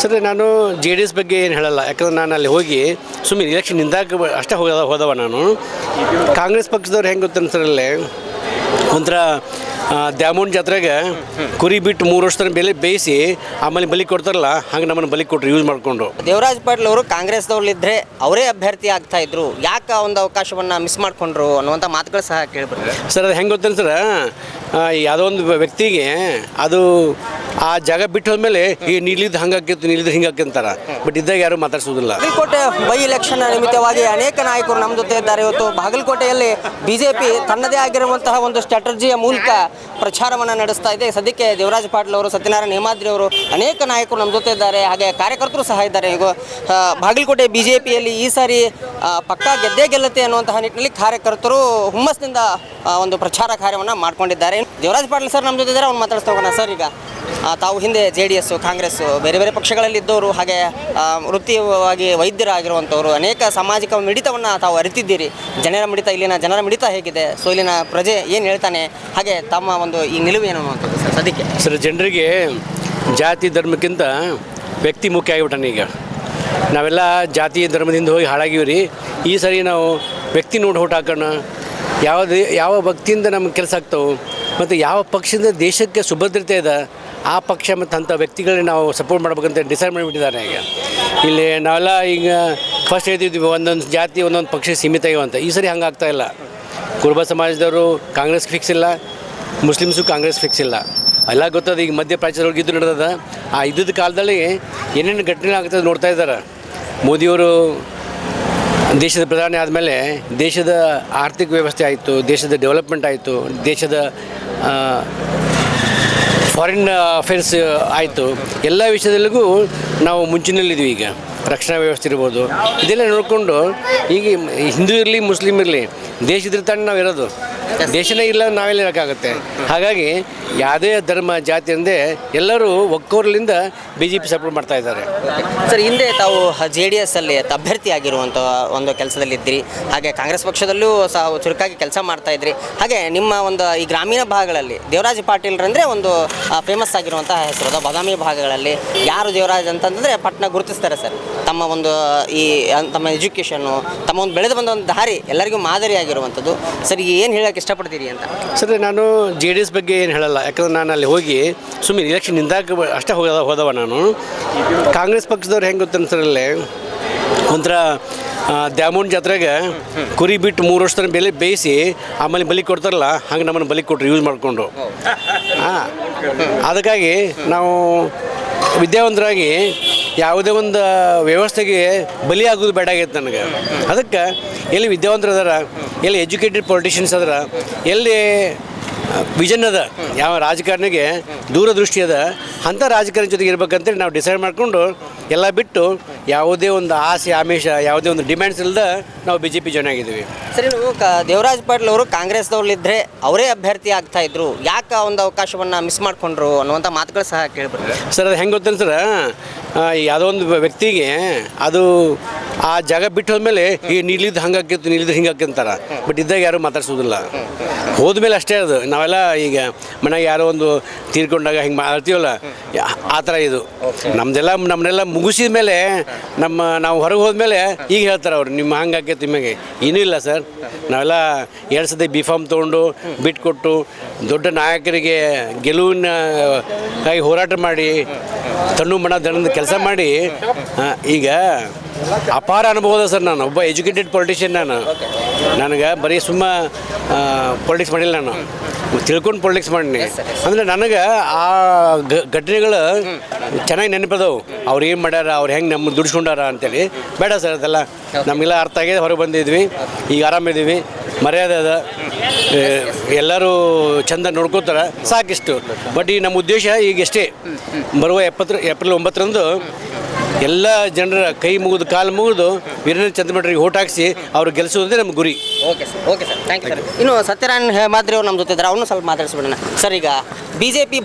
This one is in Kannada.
ಸರ್ ನಾನು JDS ಬಗ್ಗೆ ಏನು ಹೇಳಲ್ಲ, ಯಾಕಂದ್ರೆ ನಾನು ಅಲ್ಲಿ ಹೋಗಿ ಸುಮ್ಮನೆ ಇಲೆಕ್ಷನ್ ನಿಂದಾಗ ಅಷ್ಟೇ ಹೋದವ ನಾನು. ಕಾಂಗ್ರೆಸ್ ಪಕ್ಷದವ್ರು ಹೆಂಗೆ ಗೊತ್ತನ್ಸರಲ್ಲೇ ಒಂಥರ ದ್ಯಾಮೋನ್ ಜಾತ್ರೆಗೆ ಕುರಿ ಬಿಟ್ಟು 3 ವರ್ಷದ ಬೆಲೆ ಬೇಯಿಸಿ ಆಮೇಲೆ ಬಲಿ ಕೊಡ್ತಾರಲ್ಲ, ಹಂಗೆ ನಮ್ಮನ್ನು ಬಲಿ ಕೊಟ್ಟರು ಯೂಸ್ ಮಾಡಿಕೊಂಡು. ದೇವರಾಜ್ ಪಾಟೀಲ್ ಅವರು ಕಾಂಗ್ರೆಸ್ದವ್ರಲ್ಲಿದ್ದರೆ ಅವರೇ ಅಭ್ಯರ್ಥಿ ಆಗ್ತಾ ಇದ್ರು, ಯಾಕೆ ಒಂದು ಅವಕಾಶವನ್ನು ಮಿಸ್ ಮಾಡಿಕೊಂಡ್ರು ಅನ್ನುವಂಥ ಮಾತುಗಳು ಸಹ ಕೇಳಿಬರ್ತದೆ. ಸರ್ ಅದು ಹೆಂಗೆ ಗೊತ್ತೇನು ಸರ್, ಯಾವುದೋ ಒಂದು ವ್ಯಕ್ತಿಗೆ ಅದು ಆ ಜಾಗ ಬಿಟ್ಟು ಹೋದ್ಮೇಲೆ ಈ ನೀಲಿದ್ದು ಹಂಗಾಕಿತ್ತು ನೀಲಿದ್ದು ಹಿಂಗಾಕಿಂತಾರೆ, ಬಟ್ ಇದ್ದಾಗ ಯಾರು ಮಾತಾಡ್ಸೋದಿಲ್ಲ. ಬಾಗಲಕೋಟೆ ಬೈ ಎಲೆಕ್ಷನ್ ನಿಮಿತ್ತವಾಗಿ ಅನೇಕ ನಾಯಕರು ನಮ್ಮ ಜೊತೆ ಇದ್ದಾರೆ. ಇವತ್ತು ಬಾಗಲಕೋಟೆಯಲ್ಲಿ BJP ತನ್ನದೇ ಆಗಿರುವಂತಹ ಒಂದು ಸ್ಟ್ರಾಟಜಿಯ ಮೂಲಕ ಪ್ರಚಾರವನ್ನು ನಡೆಸ್ತಾ ಇದೆ. ಸದ್ಯಕ್ಕೆ ದೇವರಾಜ್ ಪಾಟೀಲ್ ಅವರು, ಸತ್ಯನಾರಾಯಣ ಹೇಮಾದ್ರಿ ಅವರು, ಅನೇಕ ನಾಯಕರು ನಮ್ಮ ಜೊತೆ ಇದ್ದಾರೆ, ಹಾಗೆ ಕಾರ್ಯಕರ್ತರು ಸಹ ಇದ್ದಾರೆ. ಈಗ ಬಾಗಲಕೋಟೆ BJPಯಲ್ಲಿ ಈ ಸಾರಿ ಪಕ್ಕಾ ಗೆದ್ದೇ ಗೆಲ್ಲುತ್ತೆ ಅನ್ನುವಂತಹ ನಿಟ್ಟಿನಲ್ಲಿ ಕಾರ್ಯಕರ್ತರು ಹುಮ್ಮಸ್ಸಿನಿಂದ ಒಂದು ಪ್ರಚಾರ ಕಾರ್ಯವನ್ನು ಮಾಡ್ಕೊಂಡಿದ್ದಾರೆ. ದೇವರಾಜ್ ಪಾಟೀಲ್ ಸರ್ ನಮ್ಮ ಜೊತೆ ಇದ್ದಾರೆ, ಅವ್ನು ಮಾತಾಡಿಸ್ತಾ ಹೋಗೋಣ. ಸರ್, ಈಗ ತಾವು ಹಿಂದೆ JDS, ಕಾಂಗ್ರೆಸ್ಸು, ಬೇರೆ ಬೇರೆ ಪಕ್ಷಗಳಲ್ಲಿ ಇದ್ದವರು, ಹಾಗೆ ವೃತ್ತಿಯಾಗಿ ವೈದ್ಯರಾಗಿರುವಂಥವ್ರು, ಅನೇಕ ಸಾಮಾಜಿಕ ಮಿಡಿತವನ್ನು ತಾವು ಅರಿತಿದ್ದೀರಿ. ಇಲ್ಲಿನ ಜನರ ಮಿಡಿತ ಹೇಗಿದೆ, ಸೊ ಇಲ್ಲಿನ ಪ್ರಜೆ ಏನು ಹೇಳ್ತಾನೆ, ಹಾಗೆ ತಮ್ಮ ಒಂದು ಈ ನಿಲುವು ಏನು ಅನ್ನುವಂಥದ್ದು ಸರ್ ಸದ್ಯಕ್ಕೆ? ಸರ್, ಜನರಿಗೆ ಜಾತಿ ಧರ್ಮಕ್ಕಿಂತ ವ್ಯಕ್ತಿ ಮುಖ್ಯ ಆಗಿಬಿಟ್ಟಾನೆ. ಈಗ ನಾವೆಲ್ಲ ಜಾತಿ ಧರ್ಮದಿಂದ ಹೋಗಿ ಹಾಳಾಗಿವಿ ರೀ. ಈ ಸರಿ ನಾವು ವ್ಯಕ್ತಿ ನೋಡಿ ಓಟ್ ಹಾಕೋಣ. ಯಾವ ಭಕ್ತಿಯಿಂದ ನಮ್ಗೆ ಕೆಲಸ ಆಗ್ತಾವೆ ಮತ್ತು ಯಾವ ಪಕ್ಷದಿಂದ ದೇಶಕ್ಕೆ ಸುಭದ್ರತೆ ಇದೆ ಆ ಪಕ್ಷ ಮತ್ತು ಅಂಥ ವ್ಯಕ್ತಿಗಳನ್ನ ನಾವು ಸಪೋರ್ಟ್ ಮಾಡ್ಬೇಕಂತ ಡಿಸೈಡ್ ಮಾಡಿಬಿಟ್ಟಿದ್ದಾರೆ. ಈಗ ಇಲ್ಲಿ ನಾವೆಲ್ಲ ಈಗ ಫಸ್ಟ್ ಹೇಳ್ತಿದ್ವಿ ಒಂದೊಂದು ಜಾತಿ ಒಂದೊಂದು ಪಕ್ಷ ಸೀಮಿತ ಅಂತ. ಈ ಸರಿ ಹಂಗೆ ಆಗ್ತಾಯಿಲ್ಲ. ಕುರುಬ ಸಮಾಜದವರು ಕಾಂಗ್ರೆಸ್ ಫಿಕ್ಸ್ ಇಲ್ಲ, ಮುಸ್ಲಿಮ್ಸು ಕಾಂಗ್ರೆಸ್ ಫಿಕ್ಸ್ ಇಲ್ಲ. ಎಲ್ಲ ಗೊತ್ತದ. ಈಗ ಮಧ್ಯಪ್ರಾಚ್ಯದೊಳಗೆ ಇದ್ದು ನಡೆದ ಆ ಇದ್ದದ ಕಾಲದಲ್ಲಿ ಏನೇನು ಘಟನೆ ಆಗ್ತದೆ ನೋಡ್ತಾ ಇದ್ದಾರೆ. ಮೋದಿಯವರು ದೇಶದ ಪ್ರಧಾನಿ ಆದಮೇಲೆ ದೇಶದ ಆರ್ಥಿಕ ವ್ಯವಸ್ಥೆ ಆಯಿತು, ದೇಶದ ಡೆವಲಪ್ಮೆಂಟ್ ಆಯಿತು, ದೇಶದ ಫಾರಿನ್ ಅಫೇರ್ಸ್ ಆಯಿತು. ಎಲ್ಲ ವಿಷಯದಲ್ಲಿಗೂ ನಾವು ಮುಂಚಿನಲ್ಲಿದ್ದೀವಿ. ಈಗ ರಕ್ಷಣಾ ವ್ಯವಸ್ಥೆ ಇರ್ಬೋದು, ಇದೆಲ್ಲ ನೋಡಿಕೊಂಡು ಈಗ ಹಿಂದೂ ಇರಲಿ ಮುಸ್ಲಿಮ್ ಇರಲಿ ದೇಶದ ತಾನೇ ನಾವು ಇರೋದು. ದೇಶನೇ ಇಲ್ಲ ನಾವೆಲ್ಲ ಇರೋಕ್ಕಾಗುತ್ತೆ. ಹಾಗಾಗಿ ಯಾವುದೇ ಧರ್ಮ ಜಾತಿ ಅಂದೇ ಎಲ್ಲರೂ ಒಕ್ಕೋರ್ಲಿಂದ BJP ಸಪೋರ್ಟ್ ಮಾಡ್ತಾ ಇದ್ದಾರೆ. ಸರ್, ಹಿಂದೆ ತಾವು JDS ಅಲ್ಲಿ ಅಭ್ಯರ್ಥಿ ಆಗಿರುವಂಥ ಒಂದು ಕೆಲಸದಲ್ಲಿದ್ದಿರಿ, ಹಾಗೆ ಕಾಂಗ್ರೆಸ್ ಪಕ್ಷದಲ್ಲೂ ಸಹ ಚುರುಕಾಗಿ ಕೆಲಸ ಮಾಡ್ತಾ ಇದ್ರಿ. ಹಾಗೆ ನಿಮ್ಮ ಒಂದು ಈ ಗ್ರಾಮೀಣ ಭಾಗಗಳಲ್ಲಿ ದೇವರಾಜ್ ಪಾಟೀಲ್ರಂದರೆ ಒಂದು ಫೇಮಸ್ ಆಗಿರುವಂಥ ಹೆಸರು ಅದ. ಬಾದಾಮಿ ಭಾಗಗಳಲ್ಲಿ ಯಾರು ದೇವರಾಜ್ ಅಂತಂದರೆ ಪಟ್ನ ಗುರುತಿಸ್ತಾರೆ ಸರ್. ತಮ್ಮ ಒಂದು ತಮ್ಮ ಎಜುಕೇಷನ್ನು, ತಮ್ಮ ಒಂದು ಬೆಳೆದು ಬಂದ ಒಂದು ದಾರಿ ಎಲ್ಲರಿಗೂ ಮಾದರಿಯಾಗಿರುವಂಥದ್ದು. ಸರ್, ಈಗ ಏನು ಹೇಳೋಕ್ಕೆ ಇಷ್ಟಪಡ್ತೀರಿ ಅಂತ? ಸರ್ ನಾನು JDS ಬಗ್ಗೆ ಏನು ಹೇಳಲ್ಲ, ಯಾಕಂದ್ರೆ ನಾನು ಅಲ್ಲಿ ಹೋಗಿ ಸುಮ್ಮನೆ ಇಲೆಕ್ಷನ್ ನಿಂದಾಗ ಅಷ್ಟೇ ಹೋದವ ನಾನು. ಕಾಂಗ್ರೆಸ್ ಪಕ್ಷದವ್ರು ಹೆಂಗೆ ಗೊತ್ತನ್ಸರಲ್ಲೇ ಒಂಥರ ದ್ಯಾಮೋನ್ ಜಾತ್ರೆಗೆ ಕುರಿ ಬಿಟ್ಟು 3 ವರ್ಷದ ಬೆಲೆ ಬೇಯಿಸಿ ಆಮೇಲೆ ಬಲಿ ಕೊಡ್ತಾರಲ್ಲ, ಹಂಗೆ ನಮ್ಮನ್ನು ಬಲಿ ಕೊಟ್ಟರು ಯೂಸ್ ಮಾಡಿಕೊಂಡು. ಅದಕ್ಕಾಗಿ ನಾವು ವಿದ್ಯಾವಂತರಾಗಿ ಯಾವುದೇ ಒಂದು ವ್ಯವಸ್ಥೆಗೆ ಬಲಿ ಆಗೋದು ಬೇಡ ಆಗೈತೆ ನನಗೆ. ಅದಕ್ಕೆ ಎಲ್ಲಿ ವಿದ್ಯಾವಂತರು ಅದಾರ, ಎಲ್ಲಿ ಎಜುಕೇಟೆಡ್ ಪೊಲಿಟಿಷಿಯನ್ಸ್ ಅದಾರ, ಎಲ್ಲಿ ವಿಷನ್ ಅದ, ಯಾವ ರಾಜಕಾರಣಿಗೆ ದೂರದೃಷ್ಟಿ ಅದ, ಅಂಥ ರಾಜಕಾರಣ ಜೊತೆಗೆ ಇರ್ಬೇಕಂತೇಳಿ ನಾವು ಡಿಸೈಡ್ ಮಾಡಿಕೊಂಡು ಎಲ್ಲ ಬಿಟ್ಟು ಯಾವುದೇ ಒಂದು ಆಸೆ ಆಮಿಷ ಯಾವುದೇ ಒಂದು ಡಿಮ್ಯಾಂಡ್ಸ್ ಇಲ್ಲದೆ ನಾವು BJP ಜಾಯ್ನ್ ಆಗಿದ್ದೀವಿ. ಸರಿ, ನೀವು ದೇವರಾಜ್ ಪಾಟೀಲ್ ಅವರು ಕಾಂಗ್ರೆಸ್ದವ್ರಲ್ಲಿದ್ದರೆ ಅವರೇ ಅಭ್ಯರ್ಥಿ ಆಗ್ತಾ ಇದ್ರು, ಯಾಕೆ ಒಂದು ಅವಕಾಶವನ್ನು ಮಿಸ್ ಮಾಡಿಕೊಂಡ್ರು ಅನ್ನುವಂಥ ಮಾತುಗಳು ಸಹ ಕೇಳಿಬರ್ತದೆ. ಸರ್ ಅದು ಹೆಂಗೆ ಗೊತ್ತೇನು ಸರ್, ಯಾವುದೋ ಒಂದು ವ್ಯಕ್ತಿಗೆ ಅದು ಆ ಜಾಗ ಬಿಟ್ಟು ಹೋದ್ಮೇಲೆ ಈ ನೀಲಿದ್ದು ಹಂಗಾಕಿತ್ತು ನೀಲಿದ್ದು ಹಿಂಗಾಕಿಂತಾರೆ, ಬಟ್ ಇದ್ದಾಗ ಯಾರು ಮಾತಾಡ್ಸೋದಿಲ್ಲ. ಹೋದ್ಮೇಲೆ ಅಷ್ಟೇ ಅದು. ನಾವೆಲ್ಲ ಈಗ ಮನೆಗೆ ಯಾರೋ ಒಂದು ತೀರ್ಕೊಂಡಾಗ ಹಿಂಗೆ ಮಾಡ್ತೀವಲ್ಲ, ಆ ಥರ ಇದು ನಮ್ಮನ್ನೆಲ್ಲ ಮುಗಿಸಿದ ಮೇಲೆ ನಾವು ಹೊರಗೆ ಹೋದ್ಮೇಲೆ ಈಗ ಹೇಳ್ತಾರೆ ಅವ್ರು, ನಿಮ್ಮ ಹಂಗಾಕೈತೆ ನಿಮಗೆ. ಏನೂ ಇಲ್ಲ ಸರ್, ನಾವೆಲ್ಲ 2 ಸತಿ B.Pharm ತೊಗೊಂಡು ಬಿಟ್ಕೊಟ್ಟು ದೊಡ್ಡ ನಾಯಕರಿಗೆ ಗೆಲುವಿನ ಕೈ ಹೋರಾಟ ಮಾಡಿ ತಣ್ಣು ಮಣ ದಣದ ಕೆಲಸ ಮಾಡಿ ಈಗ ಅಪಾರ ಅನುಭವದ ಸರ್. ನಾನು ಒಬ್ಬ ಎಜುಕೇಟೆಡ್ ಪೊಲಿಟಿಷಿಯನ್. ನನಗೆ ಬರೀ ಪೊಲಿಟಿಕ್ಸ್ ಮಾಡಿಲ್ಲ, ನಾನು ತಿಳ್ಕೊಂಡು ಪೊಲಿಟಿಕ್ಸ್ ಮಾಡೀನಿ. ಅಂದರೆ ನನಗೆ ಆ ಘಟನೆಗಳು ಚೆನ್ನಾಗಿ ನೆನಪದವು. ಅವ್ರು ಏನು ಮಾಡ್ಯಾರ, ಅವ್ರು ಹೆಂಗೆ ನಮ್ಮ ದುಡಿಸ್ಕೊಂಡಾರ ಅಂತೇಳಿ. ಬೇಡ ಸರ್, ಅದೆಲ್ಲ ನಮಗೆಲ್ಲ ಅರ್ಥ ಆಗಿದೆ. ಹೊರಗೆ ಬಂದಿದ್ವಿ, ಈಗ ಆರಾಮಿದ್ದೀವಿ, ಮರ್ಯಾದೆ ಅದ, ಎಲ್ಲರೂ ಚಂದ ನೋಡ್ಕೋತಾರೆ, ಸಾಕಿಷ್ಟು. ಬಟ್ ಈ ನಮ್ಮ ಉದ್ದೇಶ ಈಗ ಎಷ್ಟೇ, ಬರುವ ಏಪ್ರಿಲ್ 9ರಂದು ಎಲ್ಲ ಜನರ ಕೈ ಮುಗಿದು ಕಾಲು ಮುಗಿದು ವೀರೇಂದ್ರ ಚಂದ್ರಮಠರಿಗೆ ಓಟ್ ಹಾಕಿಸಿ ಅವ್ರು ಗೆಲ್ಲಿಸೋದೇ ನಮ್ಮ ಗುರಿ. Okay sir, thank you sir. ಇನ್ನು ಸತ್ಯನಾರಾಯಣ ಹೇಮಾದ್ರಿ ಅವರು ನಮ್ಮ ಜೊತೆ ಇದ್ದಾರೆ, ಅವನು ಸ್ವಲ್ಪ ಮಾತಾಡಿಸ್ಬಿಡೋಣ ಸರ್. ಈಗ BJP